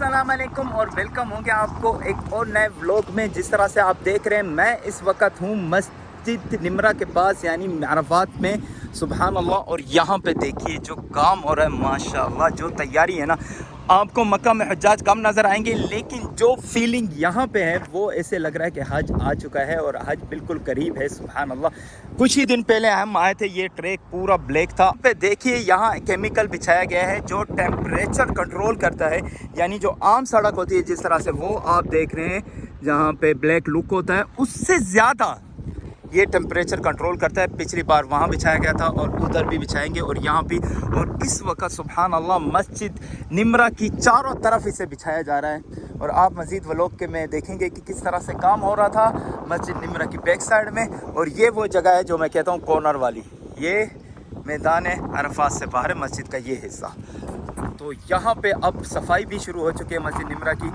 अस्सलाम वालेकुम और वेलकम होंगे आपको एक और नए व्लॉग में। जिस तरह से आप देख रहे हैं, मैं इस वक्त हूँ मस्जिद निमरा के पास यानी अरफात में। सुबहान अल्लाह। और यहाँ पे देखिए जो काम हो रहा है, माशाअल्लाह जो तैयारी है ना, आपको मक्का में हज्जाज कम नज़र आएंगे, लेकिन जो फीलिंग यहाँ पे है वो ऐसे लग रहा है कि हज आ चुका है और हज बिल्कुल करीब है। सुबहान अल्लाह। कुछ ही दिन पहले हम आए थे, ये ट्रैक पूरा ब्लैक था। पे देखिए यहाँ केमिकल बिछाया गया है जो टेम्परेचर कंट्रोल करता है, यानी जो आम सड़क होती है जिस तरह से वो आप देख रहे हैं जहाँ पे ब्लैक लुक होता है, उससे ज़्यादा ये टेम्परेचर कंट्रोल करता है। पिछली बार वहाँ बिछाया गया था और उधर भी बिछाएंगे और यहाँ भी। और इस वक्त सुबहान अल्लाह मस्जिद निमरा की चारों तरफ इसे बिछाया जा रहा है। और आप मज़ीद व्लॉग के में देखेंगे कि किस तरह से काम हो रहा था मस्जिद निमरा की बैक साइड में। और ये वो जगह है जो मैं कहता हूँ कॉर्नर वाली, ये मैदान अरफात से बाहर है मस्जिद का ये हिस्सा। तो यहाँ पे अब सफाई भी शुरू हो चुकी है मस्जिद निमरा की।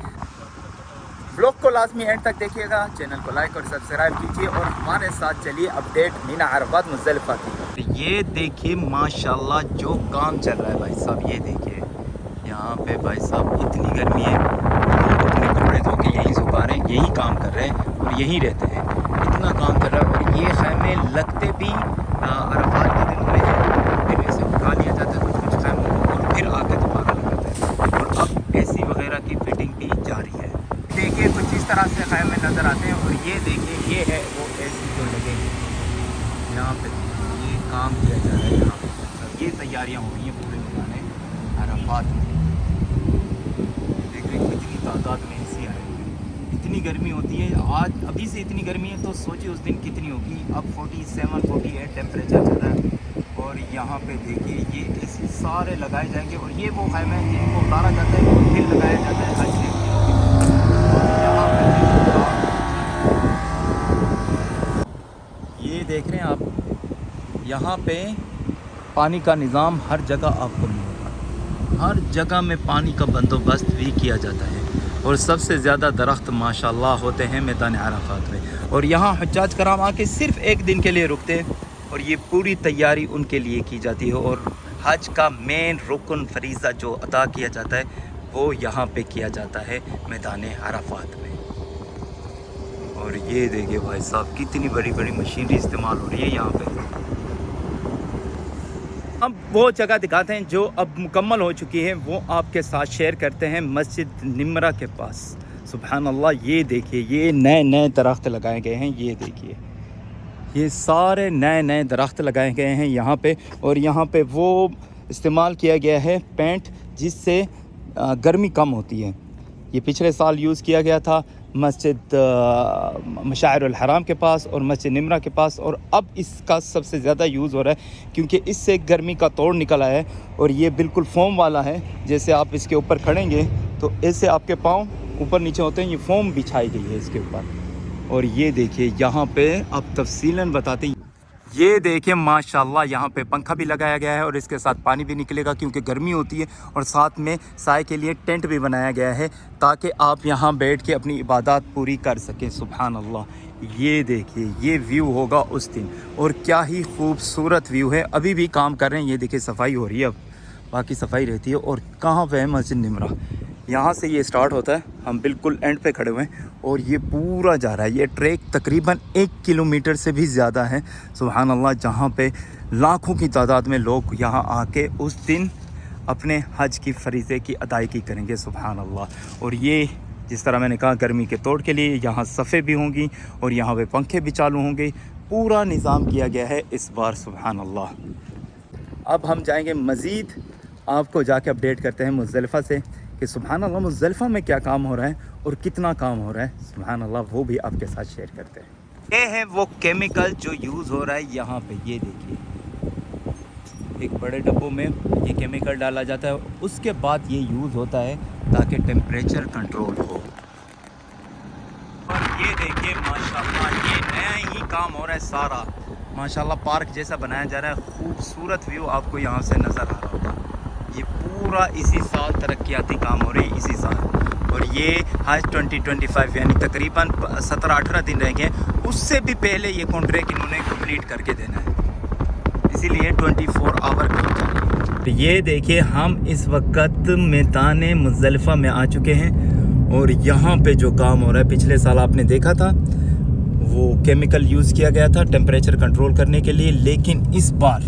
ब्लॉग को लाजमी एंड तक देखिएगा, चैनल को लाइक और सब्सक्राइब कीजिए और हमारे साथ चलिए अपडेट मीना अरफात मुज़दलिफ़ा की। ये देखिए माशाल्लाह जो काम चल रहा है भाई साहब, ये देखिए यहाँ पे भाई साहब इतनी गर्मी है, लोग अपने कपड़े धो के यहीं सुखा रहे हैं, यही काम कर रहे हैं और यहीं रहते हैं। इतना काम कर रहा है और ये खैमे लगते भी अरफात के दिन में हैं, फिर इसे उठा लिया जाता है कुछ खैमों को और फिर आके दोबारा लगाते हैं। और अब एसी वगैरह की फिटिंग भी जारी है। देखिए कुछ इस तरह से खैमे नज़र आते हैं। और ये देखिए ये है वो एसी जो लगे यहाँ पे, ये काम किया जा रहा है यहाँ पे। ये तैयारियाँ हो रही हैं पूरे मैदान अरफात में। देखिए कितनी तादाद में एसी आए हुए हैं। इतनी गर्मी होती है, आज अभी से इतनी गर्मी है तो सोचिए उस दिन कितनी होगी। अब 47-48 टेम्परेचर चल रहा है। और यहाँ पे देखिए ये एसी सारे लगाए जाएंगे और ये वो खैमे हैं जिनको उतारा जाता है फिर लगाया जाता है हज से। ये देख रहे हैं आप, यहाँ पे पानी का निज़ाम हर जगह आपको मिलेगा, हर जगह में पानी का बंदोबस्त भी किया जाता है। और सबसे ज़्यादा दरख्त माशाल्लाह होते हैं मैदान अरफात में। और यहाँ हज्जाज कराम आके सिर्फ़ एक दिन के लिए रुकते हैं और ये पूरी तैयारी उनके लिए की जाती है। और हज का मेन रुकन फरीज़ा जो अदा किया जाता है वो यहाँ पे किया जाता है मैदान अरफात में। और ये देखिए भाई साहब कितनी बड़ी बड़ी मशीनरी इस्तेमाल हो रही है यहाँ पे। अब वो जगह दिखाते हैं जो अब मुकम्मल हो चुकी है, वो आपके साथ शेयर करते हैं मस्जिद निमरा के पास। सुबहान अल्लाह। ये देखिए ये नए नए दरख्त लगाए गए हैं, ये देखिए ये सारे नए नए दरख्त लगाए गए हैं यहाँ पे। और यहाँ पे वो इस्तेमाल किया गया है पेंट जिससे गर्मी कम होती है। ये पिछले साल यूज़ किया गया था मस्जिद मशाइरुल हराम के पास और मस्जिद निमरा के पास। और अब इसका सबसे ज़्यादा यूज़ हो रहा है क्योंकि इससे गर्मी का तोड़ निकल आया है। और ये बिल्कुल फोम वाला है, जैसे आप इसके ऊपर खड़ेंगे तो ऐसे आपके पाँव ऊपर नीचे होते हैं, ये फोम बिछाई गई है इसके ऊपर। और ये देखिए यहाँ पे अब तफसीलन बताते हैं। ये देखिए माशाल्लाह यहाँ पे पंखा भी लगाया गया है और इसके साथ पानी भी निकलेगा क्योंकि गर्मी होती है। और साथ में साए के लिए टेंट भी बनाया गया है ताकि आप यहाँ बैठ के अपनी इबादत पूरी कर सकें। सुभान अल्लाह। ये देखिए ये व्यू होगा उस दिन और क्या ही खूबसूरत व्यू है। अभी भी काम कर रहे हैं, ये देखिए सफाई हो रही है, अब बाकी सफाई रहती है। और कहाँ पे है मस्जिद निमरा, यहाँ से ये स्टार्ट होता है, हम बिल्कुल एंड पे खड़े हुए हैं और ये पूरा जा रहा है। ये ट्रैक तकरीबन 1 किलोमीटर से भी ज़्यादा है। सुभान अल्लाह। जहाँ पे लाखों की तादाद में लोग यहाँ आके उस दिन अपने हज की फरीज़े की अदायगी करेंगे। सुभान अल्लाह। और ये जिस तरह मैंने कहा गर्मी के तोड़ के लिए यहाँ सफ़े भी होंगी और यहाँ पे पंखे भी चालू होंगे। पूरा निज़ाम किया गया है इस बार। सुभान अल्लाह। अब हम जाएंगे मज़ीद, आपको जाके अपडेट करते हैं मुज़दलिफ़ा से कि सुभान अल्लाह मुज़दलिफ़ा में क्या काम हो रहा है और कितना काम हो रहा है। सुभान अल्लाह वो भी आपके साथ शेयर करते हैं। ये है वो केमिकल जो यूज़ हो रहा है यहाँ पे। ये देखिए एक बड़े डब्बों में ये केमिकल डाला जाता है, उसके बाद ये यूज़ होता है ताकि टेम्परेचर कंट्रोल हो। और ये देखिए माशाल्लाह ये नया ही काम हो रहा है सारा। माशाल्लाह पार्क जैसा बनाया जा रहा है, खूबसूरत व्यू आपको यहाँ से नज़र आ रहा होगा। ये पूरा इसी साल तरक्याती काम हो रही है इसी साल। और ये हज 2025 यानी तकरीबन 17-18 दिन रह गए, उससे भी पहले ये कॉन्ट्रैक्ट इन्होंने कंप्लीट करके देना है, इसीलिए 24 आवर काम चल रही है। یہ دیکھیے ہم اس وقت میدان مزدلفہ میں آ چکے ہیں اور یہاں پہ جو کام ہو رہا ہے پچھلے سال آپ نے دیکھا تھا وہ کیمیکل یوز کیا گیا تھا ٹیمپریچر کنٹرول کرنے کے لیے، لیکن اس بار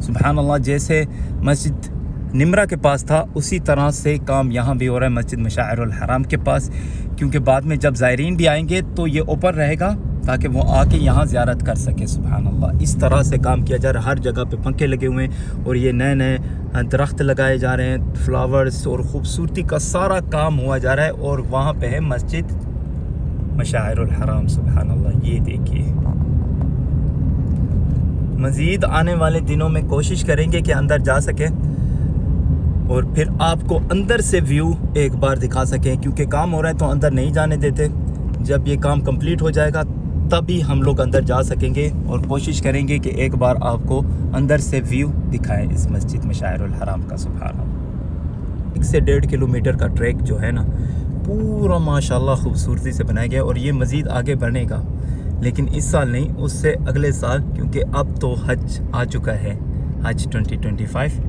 سبحان اللہ جیسے مسجد نمرہ کے پاس تھا اسی طرح سے کام یہاں بھی ہو رہا ہے مسجد مشاعر الحرام کے پاس، کیونکہ بعد میں جب زائرین بھی آئیں گے تو یہ اوپر رہے گا تاکہ وہ آ کے یہاں زیارت کر سکے۔ سبحان اللہ اس طرح سے کام کیا جا رہا ہے، ہر جگہ پہ پنکھے لگے ہوئے ہیں اور یہ نئے نئے درخت لگائے جا رہے ہیں، فلاورز اور خوبصورتی کا سارا کام ہوا جا رہا ہے، اور وہاں پہ ہے مسجد مشاعر الحرام۔ سبحان اللہ یہ دیکھیے، مزید آنے والے دنوں میں کوشش کریں گے کہ اندر جا سکیں اور پھر آپ کو اندر سے ویو ایک بار دکھا سکیں، کیونکہ کام ہو رہا ہے تو اندر نہیں جانے دیتے۔ جب یہ کام کمپلیٹ ہو جائے گا تبھی ہم لوگ اندر جا سکیں گے اور کوشش کریں گے کہ ایک بار آپ کو اندر سے ویو دکھائیں اس مسجد مشاعر الحرام کا۔ سبحان اللہ 1 سے 1.5 کلومیٹر کا ٹریک جو ہے نا پورا ماشاءاللہ خوبصورتی سے بنایا گیا، اور یہ مزید آگے بڑھنے گا، لیکن اس سال نہیں، اس سے اگلے سال، کیونکہ اب تو حج آ چکا ہے، حج 2025،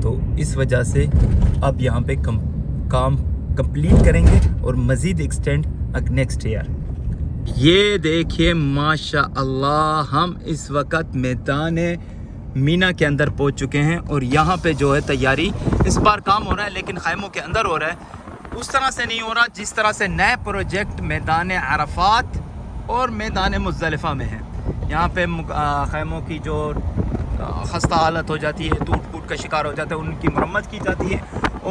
تو اس وجہ سے اب یہاں پہ کام کمپلیٹ کریں گے اور مزید ایکسٹینڈ نیکسٹ ایئر۔ یہ دیکھیے ماشاء اللہ ہم اس وقت میدان مینا کے اندر پہنچ چکے ہیں، اور یہاں پہ جو ہے تیاری اس بار کام ہو رہا ہے لیکن خیموں کے اندر ہو رہا ہے، اس طرح سے نہیں ہو رہا جس طرح سے نئے پروجیکٹ میدان عرفات اور میدان مزدلفہ میں ہے۔ یہاں پہ خیموں کی جو خستہ حالت ہو جاتی ہے، ٹوٹ پھوٹ کا شکار ہو جاتا ہے، ان کی مرمت کی جاتی ہے،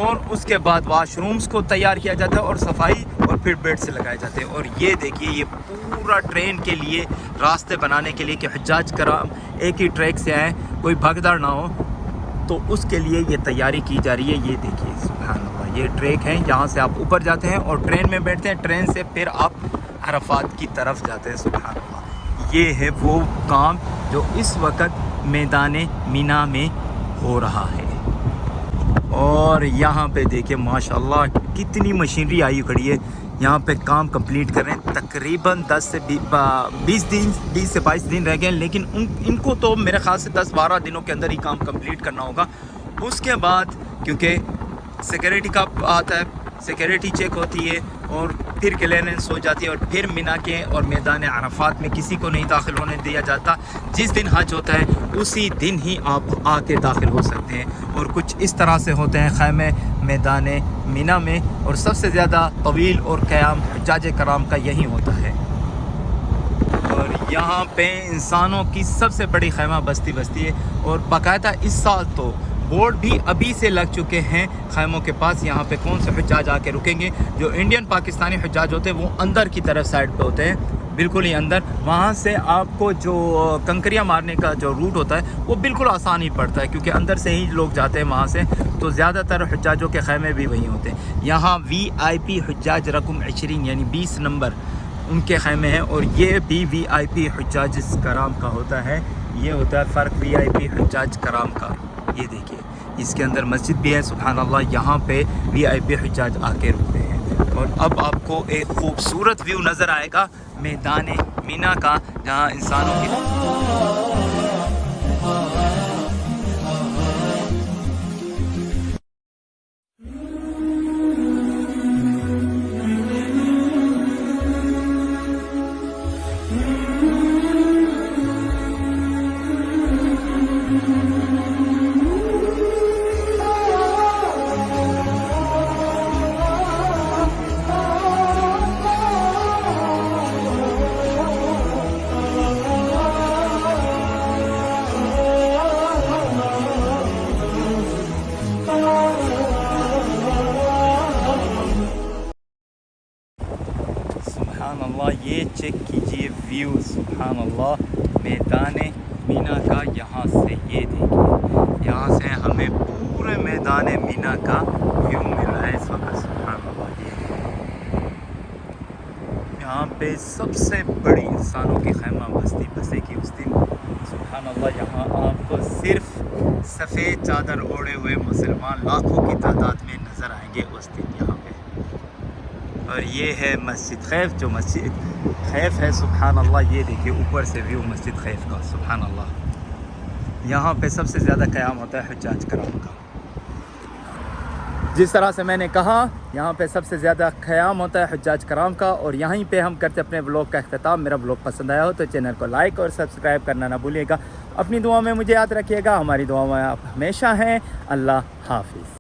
اور اس کے بعد واش رومز کو تیار کیا جاتا ہے اور صفائی، اور پھر بیڈ سے لگائے جاتے ہیں۔ اور یہ دیکھیے یہ پورا ٹرین کے لیے راستے بنانے کے لیے کہ حجاج کرام ایک ہی ٹریک سے آئیں، کوئی بھگدڑ نہ ہو، تو اس کے لیے یہ تیاری کی جا رہی ہے۔ یہ دیکھیے سبحان اللہ یہ ٹریک ہے، یہاں سے آپ اوپر جاتے ہیں اور ٹرین میں بیٹھتے ہیں، ٹرین سے پھر آپ عرفات کی طرف جاتے ہیں۔ سبحان اللہ یہ ہے وہ کام جو اس وقت میدان مینا میں ہو رہا ہے۔ اور یہاں پہ دیکھیں ماشاءاللہ کتنی مشینری آئی کھڑی ہے، یہاں پہ کام کمپلیٹ کر رہے ہیں، تقریباً 10 سے 22 دن رہ گئے، لیکن ان کو تو میرے خیال سے 10-12 دنوں کے اندر ہی کام کمپلیٹ کرنا ہوگا۔ اس کے بعد کیونکہ سیکیورٹی کا آتا ہے، سیکیورٹی چیک ہوتی ہے اور پھر کلیئرنس ہو جاتی ہے، اور پھر مینا کے اور میدان عرفات میں کسی کو نہیں داخل ہونے دیا جاتا۔ جس دن حج ہوتا ہے اسی دن ہی آپ آ کے داخل ہو سکتے ہیں، اور کچھ اس طرح سے ہوتے ہیں خیمے میدان مینا میں، اور سب سے زیادہ طویل اور قیام حجاج کرام کا یہی ہوتا ہے۔ اور یہاں پہ انسانوں کی سب سے بڑی خیمہ بستی ہے، اور باقاعدہ اس سال تو بورڈ بھی ابھی سے لگ چکے ہیں خیموں کے پاس، یہاں پہ کون سے حجاج آ کے رکیں گے۔ جو انڈین پاکستانی حجاج ہوتے ہیں وہ اندر کی طرف سائڈ پہ ہوتے ہیں، بالکل ہی اندر، وہاں سے آپ کو جو کنکریاں مارنے کا جو روٹ ہوتا ہے وہ بالکل آسان ہی پڑتا ہے، کیونکہ اندر سے ہی لوگ جاتے ہیں وہاں سے، تو زیادہ تر حجاجوں کے خیمے بھی وہیں ہوتے ہیں۔ یہاں VIP حجاج رقم 20 یعنی 20 نمبر ان کے خیمے ہیں، اور یہ بھی VIP حجاج کرام کا ہوتا ہے، یہ ہوتا ہے فرق VIP حجاج کرام کا۔ یہ دیکھیے اس کے اندر مسجد بھی ہے، سبحان اللہ یہاں پہ VIP حجاج آ کے رکتے ہیں۔ اور اب آپ کو ایک خوبصورت ویو نظر آئے گا میدان مینا کا، جہاں انسانوں کی سبحان اللہ یہ چیک کیجئے ویو، سبحان اللہ میدان مینا کا یہاں سے، یہ دیکھیے یہاں سے ہمیں پورے میدان مینا کا ویو مل رہا ہے اس وقت۔ سبحان اللہ یہاں پہ سب سے بڑی انسانوں کی خیمہ بستی بسے گی اس دن۔ سبحان اللہ یہاں آپ کو صرف سفید چادر اوڑھے ہوئے مسلمان لاکھوں کی تعداد میں نظر آئیں گے اس دن یہاں پہ۔ اور یہ ہے مسجد خیف، جو مسجد خیف ہے سبحان اللہ، یہ دیکھیے اوپر سے ویو مسجد خیف کا، سبحان اللہ یہاں پہ سب سے زیادہ قیام ہوتا ہے حجاج کرام کا۔ جس طرح سے میں نے کہا یہاں پہ سب سے زیادہ قیام ہوتا ہے حجاج کرام کا، اور یہیں پہ ہم کرتے اپنے بلاگ کا اختتام۔ میرا بلاگ پسند آیا ہو تو چینل کو لائک اور سبسکرائب کرنا نہ بھولیے گا۔ اپنی دعا میں مجھے یاد رکھیے گا، ہماری دعا میں آپ ہمیشہ ہیں۔ اللہ حافظ۔